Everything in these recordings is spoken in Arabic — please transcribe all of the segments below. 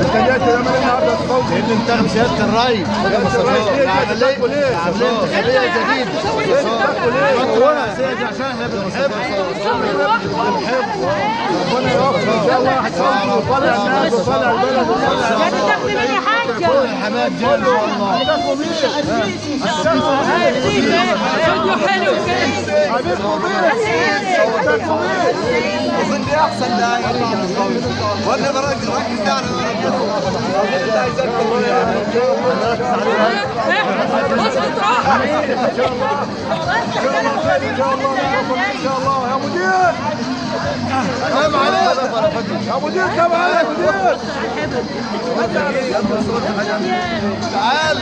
انت جاي تعمل ايه النهارده يا فوزي؟ اللي انتخب سياده الرئيس عمليه انتخابيه جديده. مطروحه سيدي عشان احنا بنحبه. ربنا يوفقك ان شاء الله. واحد فوزي وطلع الناس وطلع البلد وطلع تاخدي مني حاجه. الحماد جاي ان شاء الله. صوته حلو كده. اظن دي احسن داعي ولا ركز على ان شاء الله يا مدير. كم عليك يا مدير؟ كم عليك مدير؟ تعال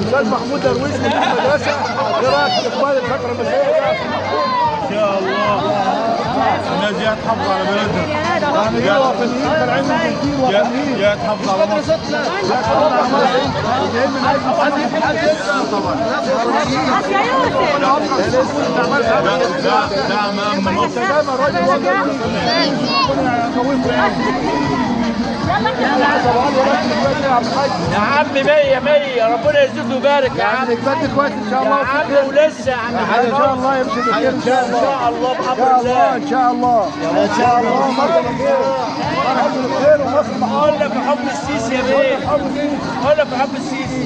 الاستاذ محمود درويش من المدرسه. ايه رايك في اقبال الفتره المسائيه؟ ان شاء الله الناس جايه تحافظ على بلدها، يعني ايه وطنيين طالعين من الدين وطنيين جايه تحافظ على مصر. يا يوسف. ده امام مصر. دايما راجل يا عم 100 100 ربنا يزيد ويبارك يا عم. يعني بجد كويس ان شاء الله. يا عم ولسه يا عم ان شاء الله يمشي بالخير ان شاء الله. ان شاء الله بامر الله. ان شاء الله ان شاء الله. مصر بالخير ومصر قلنا في حب السيسي يا بيه. قلنا في حب السيسي.